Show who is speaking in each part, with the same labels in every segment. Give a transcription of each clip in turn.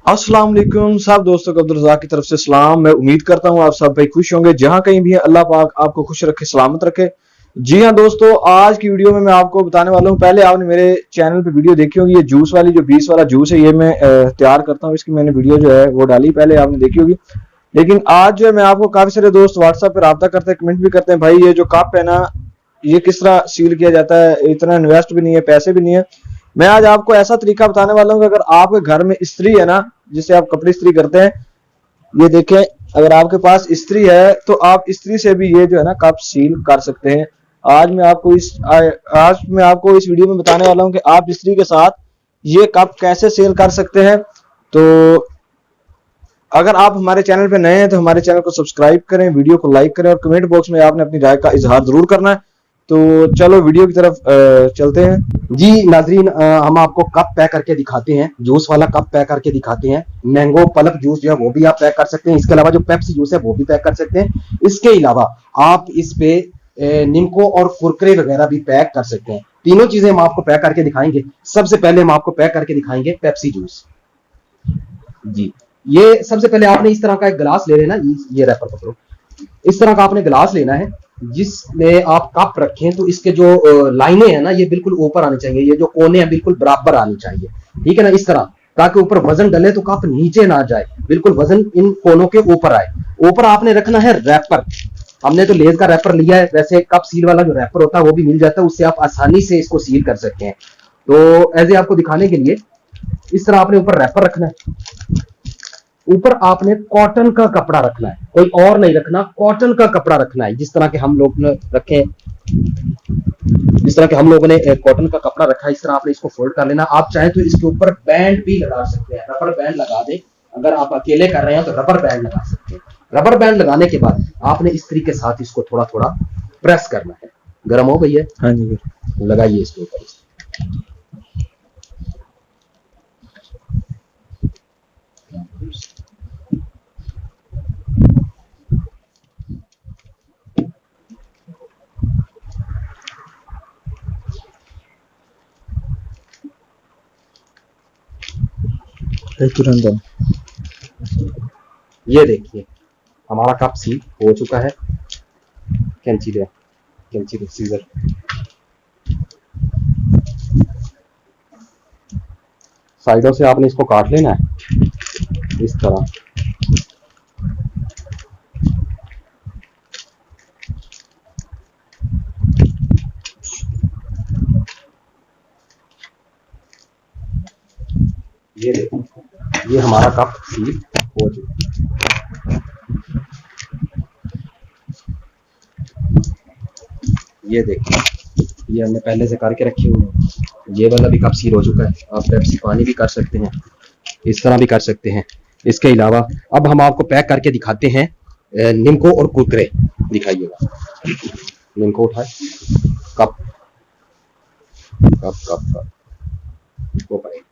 Speaker 1: अस्सलाम वालेकुम सब दोस्तों को अब्दुल रज़ाक की तरफ से सलाम। मैं उम्मीद करता हूँ आप सब भाई खुश होंगे, जहां कहीं भी है अल्लाह पाक आपको खुश रखे, सलामत रखे। जी हाँ दोस्तों, आज की वीडियो में मैं आपको बताने वाला हूँ, पहले आपने मेरे चैनल पे वीडियो देखी होगी, ये जूस वाली जो 20 वाला जूस है ये मैं तैयार करता हूँ, इसकी मैंने वीडियो जो है वो डाली, पहले आपने देखी होगी। लेकिन आज जो है मैं आपको, काफी सारे दोस्त व्हाट्सएप पे रब्ता करते हैं, कमेंट भी करते हैं, भाई ये जो कप है ना ये किस तरह सील किया जाता है, इतना इन्वेस्ट भी नहीं है, पैसे भी नहीं है। मैं आज आपको ऐसा तरीका बताने वाला हूँ कि अगर आपके घर में इस्त्री है ना, जिससे आप कपड़े इस्त्री करते हैं, ये देखें, अगर आपके पास इस्त्री है तो आप इस्त्री से भी ये जो है ना कप सील कर सकते हैं। आज मैं आपको इस वीडियो में बताने वाला हूँ कि आप इस्त्री के साथ ये कप कैसे सेल कर सकते हैं। तो अगर आप हमारे चैनल पे नए हैं तो हमारे चैनल को सब्सक्राइब करें, वीडियो को लाइक करें और कमेंट बॉक्स में आपने अपनी राय का इजहार जरूर करना है। तो चलो वीडियो की तरफ चलते हैं।
Speaker 2: जी नाजरीन, हम आपको कप पैक करके दिखाते हैं, जूस वाला कप पैक करके दिखाते हैं। मैंगो पल्प जूस जो है वो भी आप पैक कर सकते हैं। इसके अलावा जो पेप्सी जूस है वो भी पैक कर सकते हैं। इसके अलावा आप इस पे निम्को और कुरकुरे वगैरह भी पैक कर सकते हैं। तीनों चीजें हम आपको पैक करके दिखाएंगे। सबसे पहले हम आपको पैक करके दिखाएंगे पेप्सी जूस। जी, ये सबसे पहले आपने इस तरह का एक गिलास ले लेना। ये रैपर पकड़ो, इस तरह का आपने गिलास लेना है जिसमें आप कप रखें तो इसके जो लाइनें हैं ना ये बिल्कुल ऊपर आनी चाहिए, ये जो कोने हैं बिल्कुल बराबर आनी चाहिए, ठीक है ना, इस तरह, ताकि ऊपर वजन डले तो कप नीचे ना जाए, बिल्कुल वजन इन कोनों के ऊपर आए। ऊपर आपने रखना है रैपर। हमने तो लेज का रैपर लिया है, वैसे कप सील वाला जो रैपर होता है वो भी मिल जाता है, उससे आप आसानी से इसको सील कर सकते हैं। तो ऐसे आपको दिखाने के लिए इस तरह आपने ऊपर रैपर रखना है। ऊपर आपने कॉटन का कपड़ा रखना है, कोई और नहीं रखना, कॉटन का कपड़ा रखना है। जिस तरह के हम लोग ने रखे, जिस तरह के हम लोगों ने कॉटन का कपड़ा रखा है, इस तरह आपने इसको फोल्ड कर लेना। आप चाहें तो इसके ऊपर बैंड भी लगा सकते हैं, रबर बैंड लगा दें। अगर आप अकेले कर रहे हैं तो रबर बैंड लगा सकते हैं। रबर बैंड लगाने के बाद आपने इस्त्री के साथ इसको थोड़ा थोड़ा प्रेस करना है। गर्म हो गई है?
Speaker 1: हाँ जी,
Speaker 2: लगाइए इसके ऊपर।
Speaker 1: तुरंत
Speaker 2: ये देखिए हमारा कप सील हो चुका है। कैंची दे, कैंची दे, सीजर। साइडों से आपने इसको काट लेना है इस तरह। ये देखो, ये हमारा कप सील हो चुका। ये देखिए, ये हमने पहले से करके रखी हुई है। ये वाला भी कप सील हो चुका है। आप पेप्सी पानी भी कर सकते हैं, इस तरह भी कर सकते हैं। इसके अलावा अब हम आपको पैक करके दिखाते हैं निम्को और कुरकुरे। दिखाइएगा, निम्को उठाए, कप कप कप कप इसको पाए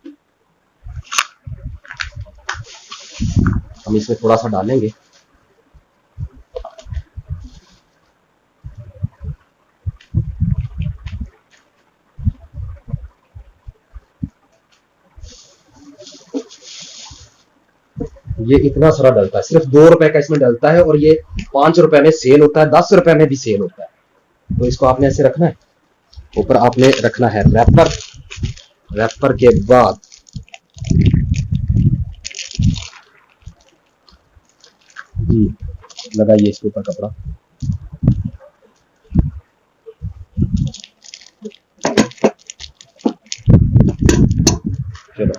Speaker 2: हम इसमें थोड़ा सा डालेंगे। ये इतना सारा डलता है, सिर्फ 2 रुपए का इसमें डलता है, और ये 5 रुपए में सेल होता है, 10 रुपए में भी सेल होता है। तो इसको आपने ऐसे रखना है। ऊपर आपने रखना है रैपर। रैपर के बाद जी लगाइए इसके ऊपर कपड़ा। चलो,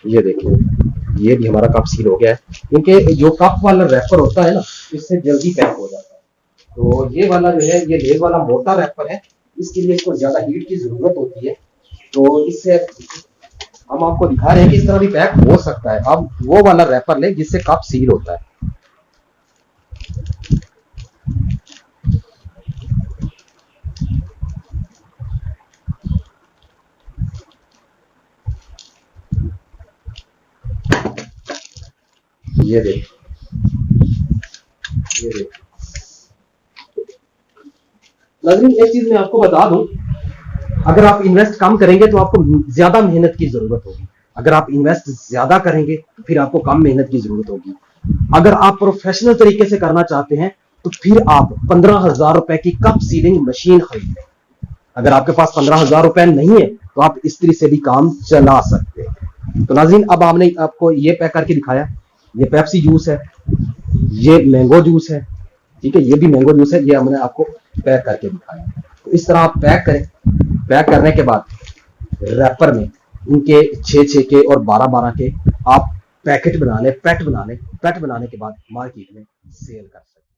Speaker 2: ये देखिए, ये भी हमारा कप सील हो गया है, क्योंकि जो कप वाला रैपर होता है ना इससे जल्दी पैक हो जाता है। तो ये वाला जो है, ये लेग वाला मोटा रैपर है, इसके लिए इसको ज्यादा हीट की जरूरत होती है, तो इससे हम आपको दिखा रहे हैं कि इस तरह भी पैक हो सकता है। अब वो वाला रैपर ले जिससे कप सील होता है। ये देख, ये देख नाज़रीन, एक चीज मैं आपको बता दूं, अगर आप इन्वेस्ट कम करेंगे तो आपको ज्यादा मेहनत की जरूरत होगी। अगर आप इन्वेस्ट ज्यादा करेंगे तो फिर आपको कम मेहनत की जरूरत होगी। अगर आप प्रोफेशनल तरीके से करना चाहते हैं तो फिर आप 15,000 रुपए की कप सीलिंग मशीन खरीदें। अगर आपके पास 15,000 रुपए नहीं है तो आप इस्त्री से भी काम चला सकते हैं। तो नाज़रीन, अब हमने आपको ये पैक करके दिखाया। ये पेप्सी जूस है, ये मैंगो जूस है, ठीक है, ये भी मैंगो जूस है, ये हमने आपको पैक करके दिखाया। तो इस तरह आप पैक करें। पैक करने के बाद रैपर में इनके 6-6 के और 12-12 के आप पैकेट बना लें, पैट बना लें। पैट बनाने के बाद मार्केट में सेल कर सकते हैं।